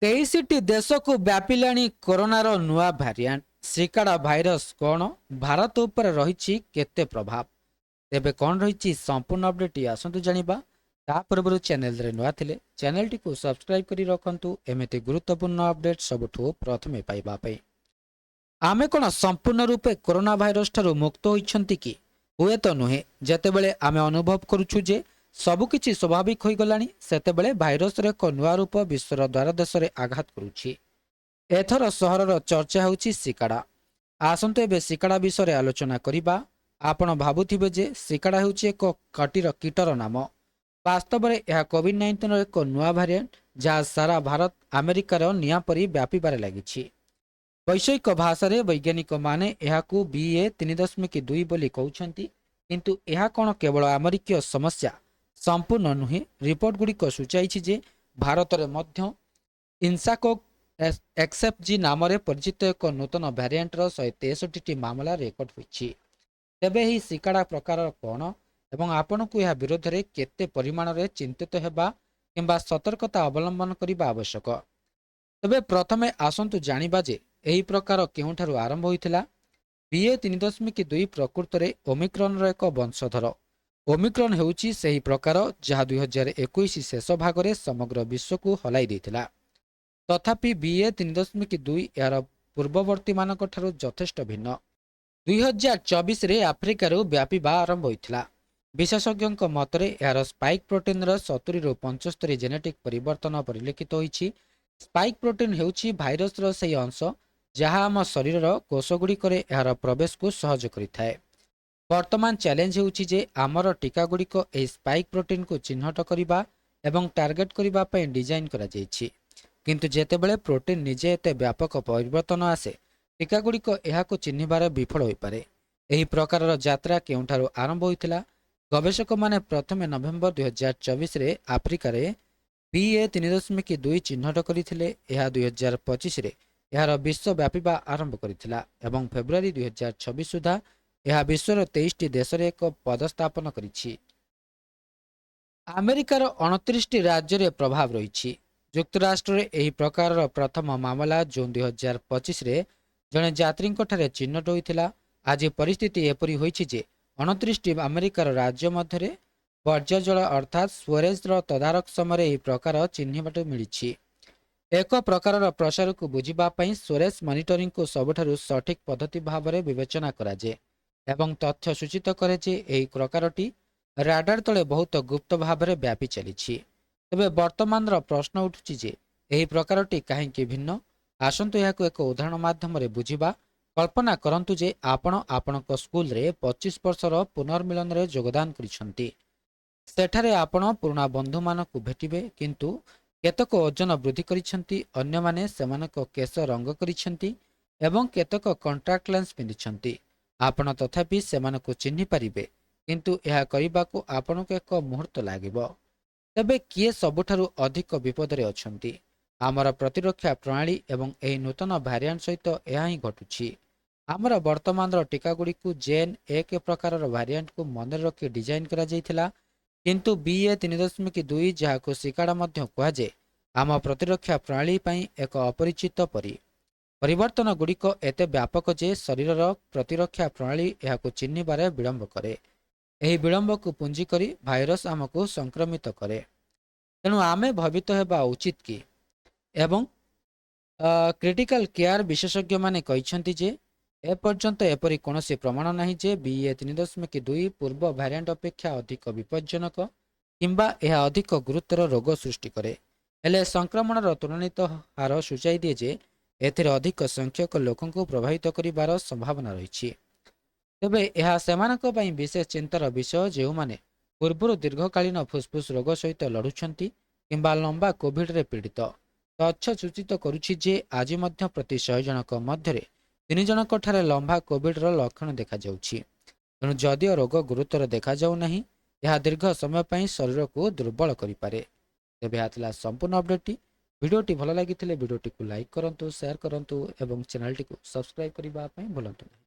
23ଟି ଦେଶକୁ ବ୍ୟାପିଲାଣି କରୋନାର ନୂଆ ଭ୍ୟାରିଆଣ୍ଟ। ଶ୍ରୀକାଡ଼ା ଭାଇରସ୍ କ'ଣ, ଭାରତ ଉପରେ ରହିଛି କେତେ ପ୍ରଭାବ? ତେବେ କ'ଣ ରହିଛି ସମ୍ପୂର୍ଣ୍ଣ ଅପଡେଟ୍ ଆସନ୍ତୁ ଜାଣିବା। ତା ପୂର୍ବରୁ ଚ୍ୟାନେଲରେ ନୂଆ ଥିଲେ ଚ୍ୟାନେଲଟିକୁ ସବସ୍କ୍ରାଇବ୍ କରି ରଖନ୍ତୁ ଏମିତି ଗୁରୁତ୍ୱପୂର୍ଣ୍ଣ ଅପଡେଟ୍ ସବୁଠୁ ପ୍ରଥମେ ପାଇବା ପାଇଁ। ଆମେ କ'ଣ ସମ୍ପୂର୍ଣ୍ଣ ରୂପେ କରୋନା ଭାଇରସ୍ ଠାରୁ ମୁକ୍ତ ହୋଇଛନ୍ତି କି? ହୁଏତ ନୁହେଁ। ଯେତେବେଳେ ଆମେ ଅନୁଭବ କରୁଛୁ ଯେ ସବୁକିଛି ସ୍ୱାଭାବିକ ହୋଇଗଲାଣି, ସେତେବେଳେ ଭାଇରସର ଏକ ନୂଆ ରୂପ ବିଶ୍ୱର ଦ୍ୱାରଦେଶରେ ଆଘାତ କରୁଛି। ଏଥର ସହରର ଚର୍ଚ୍ଚା ହେଉଛି ସିକାଡ଼ା। ଆସନ୍ତୁ ଏବେ ସିକାଡ଼ା ବିଷୟରେ ଆଲୋଚନା କରିବା। ଆପଣ ଭାବୁଥିବେ ଯେ ସିକାଡ଼ା ହେଉଛି ଏକ କୀଟର ନାମ। ବାସ୍ତବରେ ଏହା କୋଭିଡ୍-19ର ଏକ ନୂଆ ଭାରିଏଣ୍ଟ, ଯାହା ସାରା ଭାରତ ଆମେରିକାର ନିଆଁ ପରି ବ୍ୟାପିବାରେ ଲାଗିଛି। ବୈଷୟିକ ଭାଷାରେ ବୈଜ୍ଞାନିକମାନେ ଏହାକୁ BA.3.2 ବୋଲି କହୁଛନ୍ତି, କିନ୍ତୁ ଏହା କ'ଣ କେବଳ ଆମେରିକୀୟ ସମସ୍ୟା? ସମ୍ପୂର୍ଣ୍ଣ ନୁହେଁ। ରିପୋର୍ଟଗୁଡ଼ିକ ସୂଚାଇଛି ଯେ ଭାରତରେ ମଧ୍ୟ ଇନସାକୋକ୍ XFG ନାମରେ ପରିଚିତ ଏକ ନୂତନ ଭ୍ୟାରିଏଣ୍ଟର 163ଟି ମାମଲା ରେକର୍ଡ ହୋଇଛି। ତେବେ ଏହି ସିକାଡ଼ା ପ୍ରକାର କ'ଣ ଏବଂ ଆପଣଙ୍କୁ ଏହା ବିରୋଧରେ କେତେ ପରିମାଣରେ ଚିନ୍ତିତ ହେବା କିମ୍ବା ସତର୍କତା ଅବଲମ୍ବନ କରିବା ଆବଶ୍ୟକ? ତେବେ ପ୍ରଥମେ ଆସନ୍ତୁ ଜାଣିବା ଯେ ଏହି ପ୍ରକାର କେଉଁଠାରୁ ଆରମ୍ଭ ହୋଇଥିଲା। BA.3.2 ପ୍ରକୃତରେ ଓମିକ୍ରନ୍ର ଏକ ବଂଶଧର। ଓମିକ୍ରନ୍ ହେଉଛି ସେହି ପ୍ରକାର ଯାହା 2021 ଶେଷ ଭାଗରେ ସମଗ୍ର ବିଶ୍ୱକୁ ହଲାଇ ଦେଇଥିଲା। ତଥାପି BA.3.2 ଏହାର ପୂର୍ବବର୍ତ୍ତୀମାନଙ୍କ ଠାରୁ ଯଥେଷ୍ଟ ଭିନ୍ନ। 2024ରେ ଆଫ୍ରିକାରୁ ବ୍ୟାପିବା ଆରମ୍ଭ ହୋଇଥିଲା। ବିଶେଷଜ୍ଞଙ୍କ ମତରେ ଏହାର ସ୍ପାଇକ୍ ପ୍ରୋଟିନ୍ର 70ରୁ 75 ଜେନେଟିକ୍ ପରିବର୍ତ୍ତନ ପରିଲକ୍ଷିତ ହୋଇଛି। ସ୍ପାଇକ୍ ପ୍ରୋଟିନ୍ ହେଉଛି ଭାଇରସର ସେହି ଅଂଶ ଯାହା ଆମ ଶରୀରର କୋଷଗୁଡ଼ିକରେ ଏହାର ପ୍ରବେଶକୁ ସହଜ କରିଥାଏ। ବର୍ତ୍ତମାନ ଚ୍ୟାଲେଞ୍ଜ ହେଉଛି ଯେ ଆମର ଟୀକାଗୁଡ଼ିକ ଏହି ସ୍ପାଇକ୍ ପ୍ରୋଟିନ୍କୁ ଚିହ୍ନଟ କରିବା ଏବଂ ଟାର୍ଗେଟ୍ କରିବା ପାଇଁ ଡିଜାଇନ୍ କରାଯାଇଛି। କିନ୍ତୁ ଯେତେବେଳେ ପ୍ରୋଟିନ୍ ନିଜେ ଏତେ ବ୍ୟାପକ ପରିବର୍ତ୍ତନ ଆସେ, ଟୀକାଗୁଡ଼ିକ ଏହାକୁ ଚିହ୍ନିବାରେ ବିଫଳ ହୋଇପାରେ। ଏହି ପ୍ରକାରର ଯାତ୍ରା କେଉଁଠାରୁ ଆରମ୍ଭ ହୋଇଥିଲା? ଗବେଷକମାନେ ପ୍ରଥମେ ନଭେମ୍ବର 2024ରେ ଆଫ୍ରିକାରେ BA.3.2 ଚିହ୍ନଟ କରିଥିଲେ। ଏହା 2025ରେ ଏହାର ବିଶ୍ୱ ବ୍ୟାପିବା ଆରମ୍ଭ କରିଥିଲା ଏବଂ ଫେବୃଆରୀ 2026 ସୁଦ୍ଧା ଏହା ବିଶ୍ୱର 23ଟି ଦେଶରେ ଏକ ପଦସ୍ଥାପନ କରିଛି। ଆମେରିକାର 29ଟି ରାଜ୍ୟରେ ପ୍ରଭାବ ରହିଛି। ଯୁକ୍ତରାଷ୍ଟ୍ରରେ ଏହି ପ୍ରକାରର ପ୍ରଥମ ମାମଲା ଜୁନ୍ 2025ରେ ଜଣେ ଯାତ୍ରୀଙ୍କଠାରେ ଚିହ୍ନଟ ହୋଇଥିଲା। ଆଜି ପରିସ୍ଥିତି ଏପରି ହୋଇଛି ଯେ 29ଟି ଆମେରିକାର ରାଜ୍ୟ ମଧ୍ୟରେ ବର୍ଜ୍ୟ ଜଳ ଅର୍ଥାତ୍ ସ୍ୱେରେଜ୍ର ତଦାରଖ ସମୟରେ ଏହି ପ୍ରକାର ଚିହ୍ନଟ ମିଳିଛି। ଏକ ପ୍ରକାରର ପ୍ରସାରକୁ ବୁଝିବା ପାଇଁ ସ୍ୱେରେଜ୍ ମନିଟରିଂକୁ ସବୁଠାରୁ ସଠିକ୍ ପଦ୍ଧତି ଭାବରେ ବିବେଚନା କରାଯାଏ ଏବଂ ତଥ୍ୟ ସୂଚିତ କରେ ଯେ ଏହି ପ୍ରକାରଟି ରାଡାର ତଳେ ବହୁତ ଗୁପ୍ତ ଭାବରେ ବ୍ୟାପି ଚାଲିଛି। ତେବେ ବର୍ତ୍ତମାନର ପ୍ରଶ୍ନ ଉଠୁଛି ଯେ ଏହି ପ୍ରକାରଟି କାହିଁକି ଭିନ୍ନ? ଆସନ୍ତୁ ଏହାକୁ ଏକ ଉଦାହରଣ ମାଧ୍ୟମରେ ବୁଝିବା। କଳ୍ପନା କରନ୍ତୁ ଯେ ଆପଣ ଆପଣଙ୍କ ସ୍କୁଲରେ 25 ବର୍ଷର ପୁନର୍ମିଳନରେ ଯୋଗଦାନ କରିଛନ୍ତି। ସେଠାରେ ଆପଣ ପୁରୁଣା ବନ୍ଧୁମାନଙ୍କୁ ଭେଟିବେ, କିନ୍ତୁ କେତେକ ଓଜନ ବୃଦ୍ଧି କରିଛନ୍ତି, ଅନ୍ୟମାନେ ସେମାନଙ୍କ କେଶ ରଙ୍ଗ କରିଛନ୍ତି ଏବଂ କେତେକ କଣ୍ଟାକ୍ଟ ଲେନ୍ସ ପିନ୍ଧିଛନ୍ତି। ଆପଣ ତଥାପି ସେମାନଙ୍କୁ ଚିହ୍ନି ପାରିବେ, କିନ୍ତୁ ଏହା କରିବାକୁ ଆପଣଙ୍କୁ ଏକ ମୁହୂର୍ତ୍ତ ଲାଗିବ। ତେବେ କିଏ ସବୁଠାରୁ ଅଧିକ ବିପଦରେ ଅଛନ୍ତି? ଆମର ପ୍ରତିରକ୍ଷା ପ୍ରଣାଳୀ ଏବଂ ଏହି ନୂତନ ଭ୍ୟାରିଆଣ୍ଟ ସହିତ ଏହା ହିଁ ଘଟୁଛି। ଆମର ବର୍ତ୍ତମାନର ଟୀକାଗୁଡ଼ିକୁ ଜେନ୍-1 ପ୍ରକାରର ଭ୍ୟାରିଆଣ୍ଟକୁ ମନରେ ରଖି ଡିଜାଇନ୍ କରାଯାଇଥିଲା, କିନ୍ତୁ BA.3.2 ଯାହାକୁ ସିକାଡ଼ା ମଧ୍ୟ କୁହାଯାଏ, ଆମ ପ୍ରତିରକ୍ଷା ପ୍ରଣାଳୀ ପାଇଁ ଏକ ଅପରିଚିତ ପରି। ପରିବର୍ତ୍ତନଗୁଡ଼ିକ ଏତେ ବ୍ୟାପକ ଯେ ଶରୀରର ପ୍ରତିରକ୍ଷା ପ୍ରଣାଳୀ ଏହାକୁ ଚିହ୍ନିବାରେ ବିଳମ୍ବ କରେ। ଏହି ବିଳମ୍ବକୁ ପୁଞ୍ଜି କରି ଭାଇରସ୍ ଆମକୁ ସଂକ୍ରମିତ କରେ। ତେଣୁ ଆମେ ଭୟଭୀତ ହେବା ଉଚିତ କି? ଏବଂ କ୍ରିଟିକାଲ କେୟାର ବିଶେଷଜ୍ଞମାନେ କହିଛନ୍ତି ଯେ ଏପର୍ଯ୍ୟନ୍ତ ଏପରି କୌଣସି ପ୍ରମାଣ ନାହିଁ ଯେ BA.3.2 ପୂର୍ବ ଭ୍ୟାରିଆଣ୍ଟ ଅପେକ୍ଷା ଅଧିକ ବିପଜ୍ଜନକ କିମ୍ବା ଏହା ଅଧିକ ଗୁରୁତର ରୋଗ ସୃଷ୍ଟି କରେ। ହେଲେ ସଂକ୍ରମଣର ତ୍ୱରାନ୍ୱିତ ହାର ସୂଚାଇ ଦିଏ ଯେ ଏଥିରେ ଅଧିକ ସଂଖ୍ୟକ ଲୋକଙ୍କୁ ପ୍ରଭାବିତ କରିବାର ସମ୍ଭାବନା ରହିଛି। ତେବେ ଏହା ସେମାନଙ୍କ ପାଇଁ ବିଶେଷ ଚିନ୍ତାର ବିଷୟ ଯେଉଁମାନେ ପୂର୍ବରୁ ଦୀର୍ଘକାଳୀନ ଫୁସ୍ଫୁସ୍ ରୋଗ ସହିତ ଲଢ଼ୁଛନ୍ତି କିମ୍ବା ଲମ୍ବା କୋଭିଡ୍ରେ ପୀଡ଼ିତ। ତଥ୍ୟ ସୂଚିତ କରୁଛି ଯେ ଆଜି ମଧ୍ୟ ପ୍ରତି 100 ଜଣଙ୍କ ମଧ୍ୟରେ 3 ଜଣଙ୍କଠାରେ ଲମ୍ବା କୋଭିଡ୍ର ଲକ୍ଷଣ ଦେଖାଯାଉଛି। ତେଣୁ ଯଦିଓ ରୋଗ ଗୁରୁତର ଦେଖାଯାଉନାହିଁ, ଏହା ଦୀର୍ଘ ସମୟ ପାଇଁ ଶରୀରକୁ ଦୁର୍ବଳ କରିପାରେ। ତେବେ ଏହା ଥିଲା ସମ୍ପୂର୍ଣ୍ଣ ଅପଡେଟ୍ଟି। ଭିଡ଼ିଓଟି ଭଲ ଲାଗିଥିଲେ ଭିଡ଼ିଓଟିକୁ ଲାଇକ୍ କରନ୍ତୁ, ସେୟାର କରନ୍ତୁ ଏବଂ ଚ୍ୟାନେଲଟିକୁ ସବସ୍କ୍ରାଇବ୍ କରିବା ପାଇଁ ଭୁଲନ୍ତୁ ନାହିଁ।